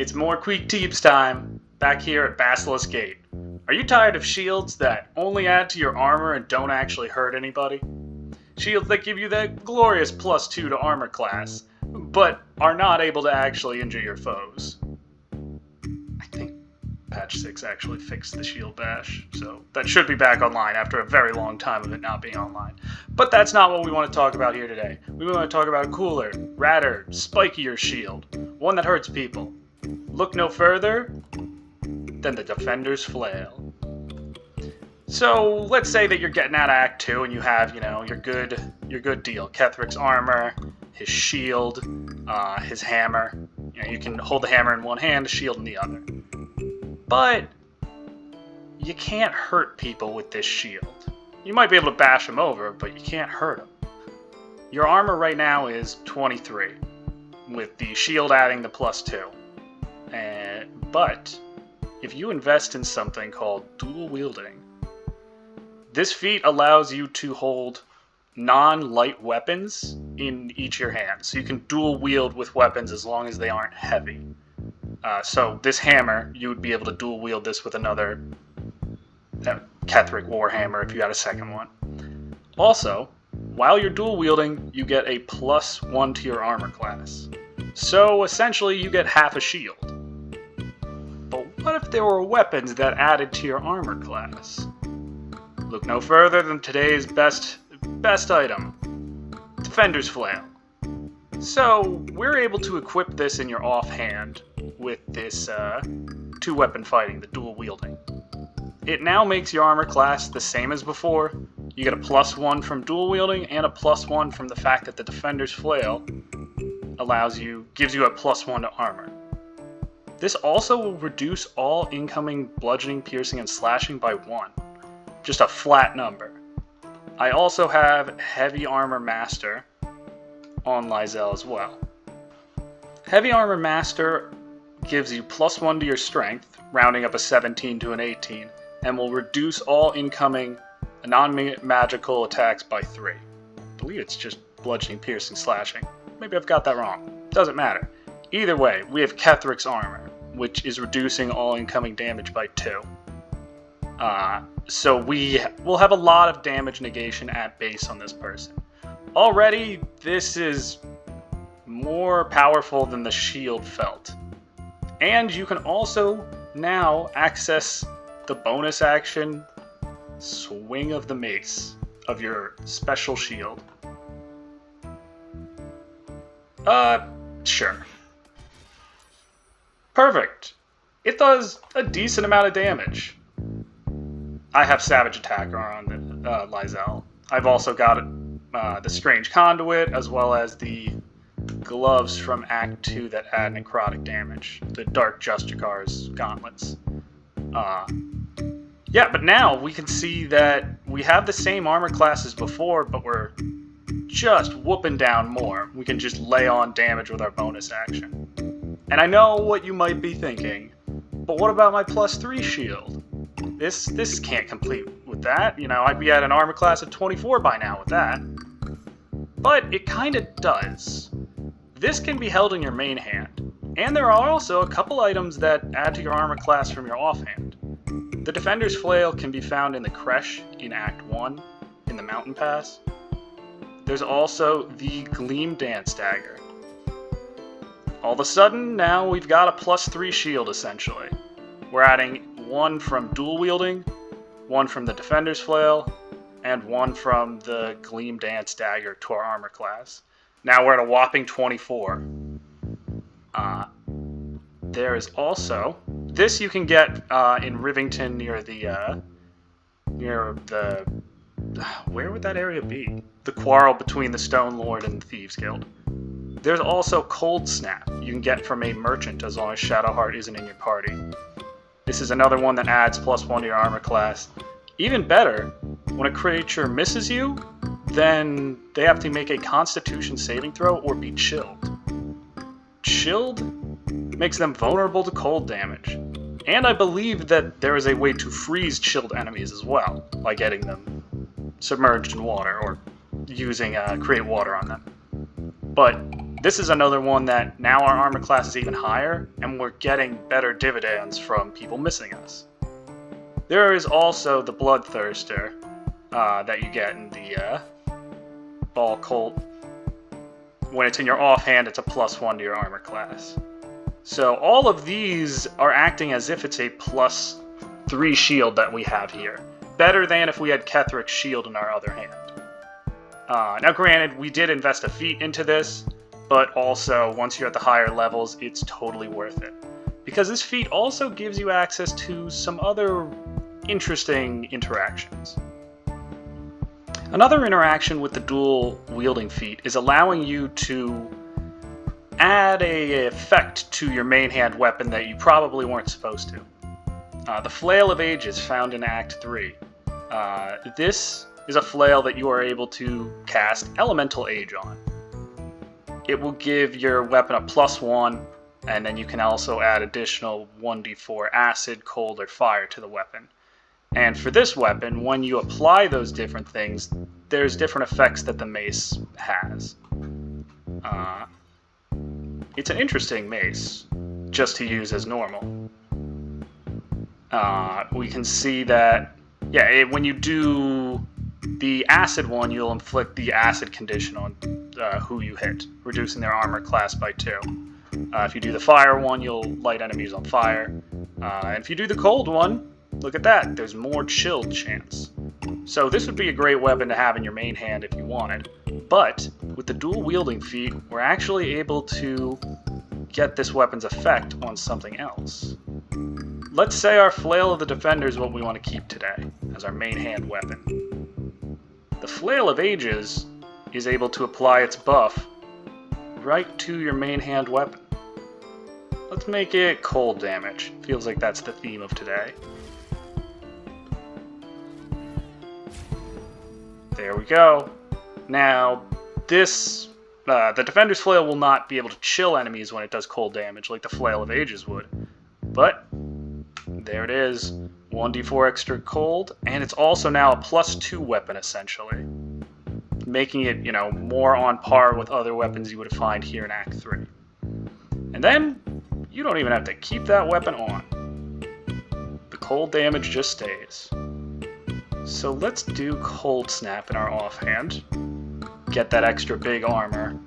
It's more Quick Teeps time, back here at Basilisk Gate. Are you tired of shields that only add to your armor and don't actually hurt anybody? Shields that give you that glorious +2 to armor class, but are not able to actually injure your foes. I think patch 6 actually fixed the shield bash, so that should be back online after a very long time of it not being online. But that's not what we want to talk about here today. We want to talk about a cooler, radder, spikier shield, one that hurts people. Look no further than the Defender's Flail. So let's say that you're getting out of Act 2 and you have, your good deal. Kethric's armor, his shield, his hammer. You can hold the hammer in one hand, the shield in the other. But you can't hurt people with this shield. You might be able to bash them over, but you can't hurt them. Your armor right now is 23, with the shield adding the +2. But if you invest in something called Duel Wielding, this feat allows you to hold non-light weapons in each of your hands. So you can dual wield with weapons as long as they aren't heavy. So this hammer, you would be able to dual wield this with another Kethric Warhammer if you had a second one. Also, while you're dual wielding, you get a +1 to your armor class. So essentially you get half a shield. But what if there were weapons that added to your armor class? Look no further than today's best item, Defender's Flail. So we're able to equip this in your offhand with this 2-weapon fighting, the dual wielding. It now makes your armor class the same as before. You get a +1 from dual wielding and a +1 from the fact that the Defender's Flail gives you a +1 to armor. This also will reduce all incoming bludgeoning, piercing, and slashing by 1. Just a flat number. I also have Heavy Armor Master on Lysel as well. Heavy Armor Master gives you +1 to your strength, rounding up a 17 to an 18, and will reduce all incoming non-magical attacks by 3. I believe it's just bludgeoning, piercing, slashing. Maybe I've got that wrong. Doesn't matter. Either way, we have Kethric's armor, which is reducing all incoming damage by 2. So we will have a lot of damage negation at base on this person. Already, this is more powerful than the shield felt. And you can also now access the bonus action Swing of the Mace of your special shield. Sure. Perfect. It does a decent amount of damage. I have Savage Attacker on the Lysel. I've also got the Strange Conduit, as well as the gloves from Act 2 that add necrotic damage. The Dark Justicar's gauntlets. Yeah, but now we can see that we have the same armor class as before, but we're just whooping down more. We can just lay on damage with our bonus action. And I know what you might be thinking, but what about my +3 shield? This can't complete with that. I'd be at an armor class of 24 by now with that. But it kinda does. This can be held in your main hand, and there are also a couple items that add to your armor class from your offhand. The Defender's Flail can be found in the Creche in Act 1, in the Mountain Pass. There's also the Gleam Dance Dagger. All of a sudden, now we've got a +3 shield, essentially. We're adding 1 from dual wielding, 1 from the Defender's Flail, and 1 from the Gleam Dance Dagger to our armor class. Now we're at a whopping 24. There is also this you can get in Rivington near the where would that area be? The quarrel between the Stone Lord and the Thieves Guild. There's also Cold Snap you can get from a merchant as long as Shadowheart isn't in your party. This is another one that adds +1 to your armor class. Even better, when a creature misses you, then they have to make a Constitution saving throw or be chilled. Chilled makes them vulnerable to cold damage. And I believe that there is a way to freeze chilled enemies as well, by getting them submerged in water or using Create Water on them. But This is another one that now our armor class is even higher, and we're getting better dividends from people missing us. There is also the Bloodthirster that you get in the Ball Colt. When it's in your offhand, it's a +1 to your armor class. So all of these are acting as if it's a +3 shield that we have here. Better than if we had Kethric's shield in our other hand. Now granted, we did invest a feat into this, but also once you're at the higher levels, it's totally worth it. Because this feat also gives you access to some other interesting interactions. Another interaction with the dual wielding feat is allowing you to add an effect to your main hand weapon that you probably weren't supposed to. The Flail of Ages found in Act 3. This is a flail that you are able to cast Elemental Age on. It will give your weapon a +1, and then you can also add additional 1d4 acid, cold, or fire to the weapon. And for this weapon, when you apply those different things, there's different effects that the mace has. It's an interesting mace, just to use as normal. We can see that, when you do the acid one, you'll inflict the acid condition on who you hit, reducing their armor class by 2. If you do the fire one, you'll light enemies on fire. And if you do the cold one, look at that, there's more chilled chance. So this would be a great weapon to have in your main hand if you wanted. But with the dual wielding feat, we're actually able to get this weapon's effect on something else. Let's say our Flail of the Defender is what we want to keep today as our main hand weapon. The Flail of Ages is able to apply its buff right to your main hand weapon. Let's make it cold damage. Feels like that's the theme of today. There we go. Now, this, the Defender's Flail will not be able to chill enemies when it does cold damage like the Flail of Ages would. But, there it is. 1d4 extra cold, and it's also now a +2 weapon essentially. Making it, more on par with other weapons you would find here in Act 3. And then, you don't even have to keep that weapon on. The cold damage just stays. So let's do Cold Snap in our offhand. Get that extra big armor,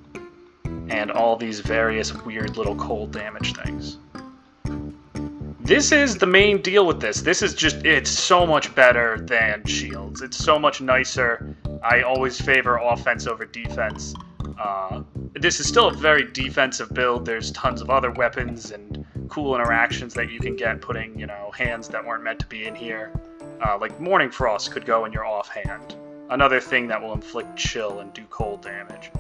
and all these various weird little cold damage things. This is the main deal with this. This is just, it's so much better than shields. It's so much nicer. I always favor offense over defense. This is still a very defensive build. There's tons of other weapons and cool interactions that you can get putting, hands that weren't meant to be in here. Like Morning Frost could go in your offhand. Another thing that will inflict chill and do cold damage.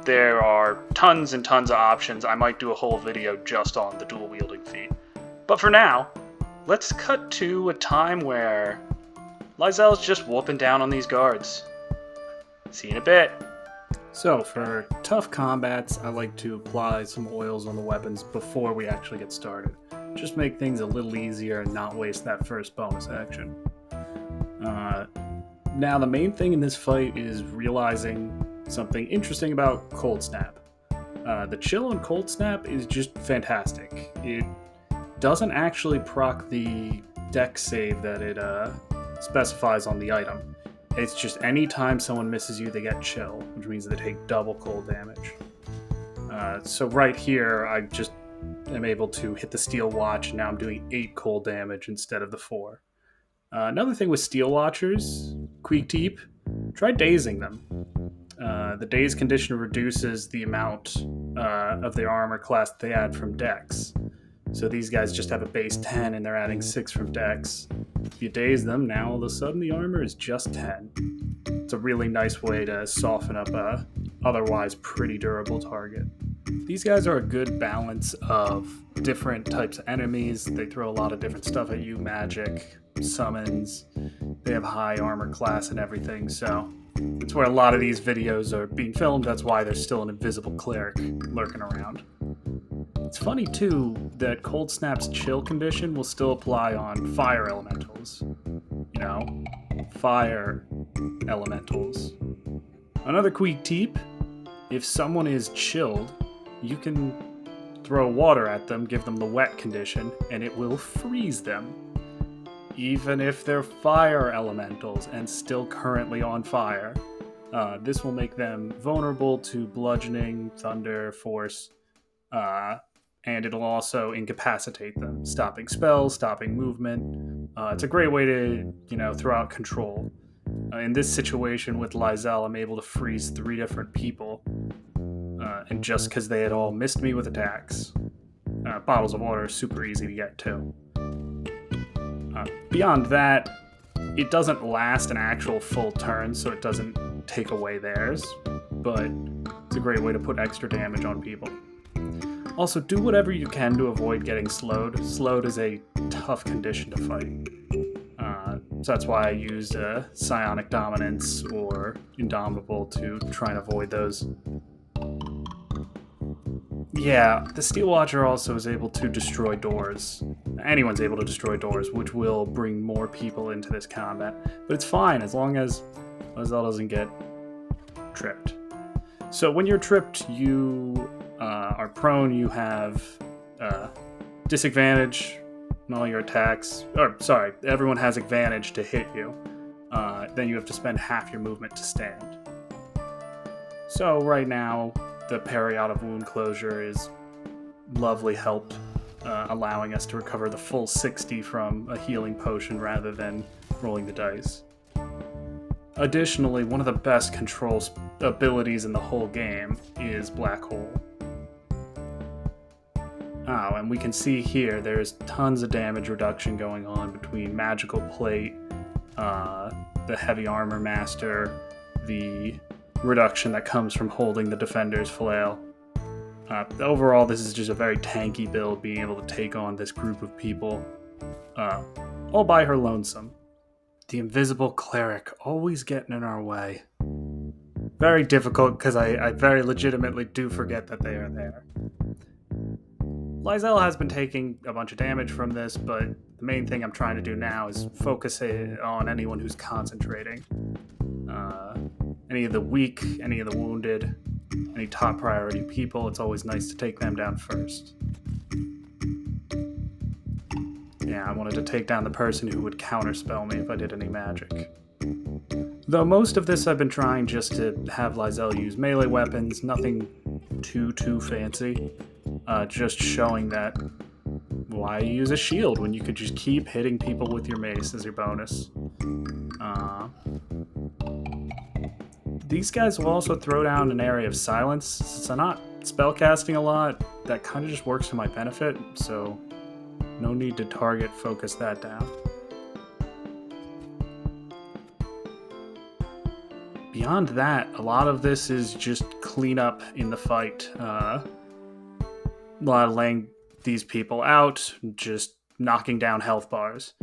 There are tons and tons of options. I might do a whole video just on the dual wielding feat. But for now, let's cut to a time where Lyzel's just whooping down on these guards. See you in a bit. So, for tough combats, I like to apply some oils on the weapons before we actually get started. Just make things a little easier and not waste that first bonus action. Now, the main thing in this fight is realizing something interesting about Cold Snap. The chill on Cold Snap is just fantastic. It doesn't actually proc the dex save that it specifies on the item. It's just any time someone misses you, they get chill, which means they take double cold damage. So right here, I just am able to hit the Steel Watch, and now I'm doing 8 cold damage instead of the 4. Another thing with Steel Watchers, Teep, try dazing them. The Daze condition reduces the amount of their armor class they add from Dex. So these guys just have a base 10 and they're adding 6 from Dex. If you daze them, now all of a sudden the armor is just 10. It's a really nice way to soften up a otherwise pretty durable target. These guys are a good balance of different types of enemies. They throw a lot of different stuff at you, magic, summons. They have high armor class and everything, so it's where a lot of these videos are being filmed. That's why there's still an invisible cleric lurking around. It's funny, too, that Cold Snap's chill condition will still apply on fire elementals. Fire elementals. Another quick Teep if someone is chilled, you can throw water at them, give them the wet condition, and it will freeze them. Even if they're fire elementals and still currently on fire, this will make them vulnerable to bludgeoning, thunder, force, and it'll also incapacitate them, stopping spells, stopping movement. It's a great way to, throw out control. In this situation with Lysel, I'm able to freeze 3 different people, and just because they had all missed me with attacks. Bottles of water are super easy to get too. Beyond that, it doesn't last an actual full turn, so it doesn't take away theirs, but it's a great way to put extra damage on people. Also, do whatever you can to avoid getting slowed. Slowed is a tough condition to fight. So that's why I used Psionic Dominance or Indomitable to try and avoid those. Yeah, the Steel Watcher also is able to destroy doors. Anyone's able to destroy doors, which will bring more people into this combat. But it's fine as long as Lysel doesn't get tripped. So when you're tripped, you are prone, you have disadvantage on all your attacks. Or, sorry, everyone has advantage to hit you. Then you have to spend half your movement to stand. So right now, the parry out of wound closure is lovely help, allowing us to recover the full 60 from a healing potion rather than rolling the dice. Additionally, one of the best control abilities in the whole game is Black Hole. Oh, and we can see here there's tons of damage reduction going on between Magical Plate, the Heavy Armor Master, the reduction that comes from holding the Defender's Flail. Overall, this is just a very tanky build, being able to take on this group of people all by her lonesome. The Invisible Cleric always getting in our way. Very difficult because I very legitimately do forget that they are there. Lysel has been taking a bunch of damage from this, but the main thing I'm trying to do now is focus on anyone who's concentrating. Any of the weak, any of the wounded, any top priority people, it's always nice to take them down first. Yeah, I wanted to take down the person who would counterspell me if I did any magic. Though most of this I've been trying just to have Lysel use melee weapons, nothing too fancy. Just showing that why use a shield when you could just keep hitting people with your mace as your bonus. These guys will also throw down an area of silence. Since I'm not spellcasting a lot, that kind of just works to my benefit, so no need to target focus that down. Beyond that, a lot of this is just cleanup in the fight. A lot of laying these people out, just knocking down health bars.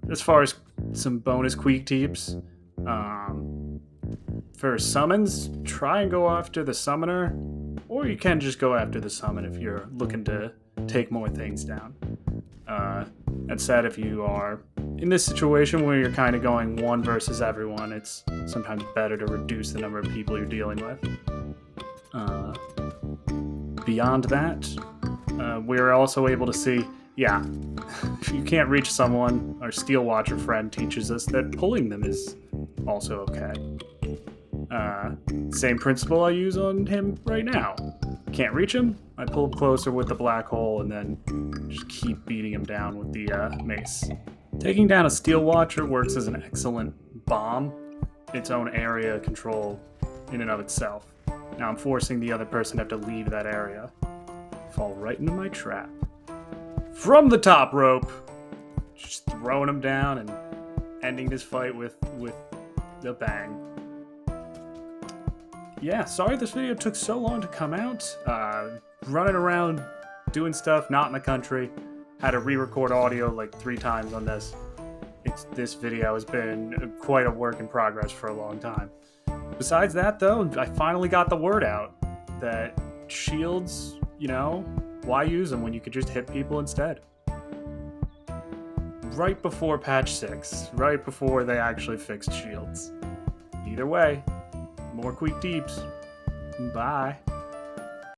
As far as some bonus quick Teeps, for summons, try and go after the summoner, or you can just go after the summon if you're looking to take more things down. That said, if you are in this situation where you're kind of going one versus everyone, it's sometimes better to reduce the number of people you're dealing with. Beyond that, we're also able to see, if you can't reach someone, our Steel Watcher friend teaches us that pulling them is also okay. Same principle I use on him right now. Can't reach him, I pull him closer with the Black Hole and then just keep beating him down with the mace. Taking down a Steel Watcher works as an excellent bomb, its own area control in and of itself. Now I'm forcing the other person to have to leave that area. Fall right into my trap. From the top rope, just throwing him down and ending this fight with a bang. Yeah, sorry this video took so long to come out. Running around, doing stuff, not in the country. Had to re-record audio like 3 times on this. This video has been quite a work in progress for a long time. Besides that, though, I finally got the word out that shields, why use them when you could just hit people instead? Right before patch 6, right before they actually fixed shields. Either way, more quick Teeps. Bye.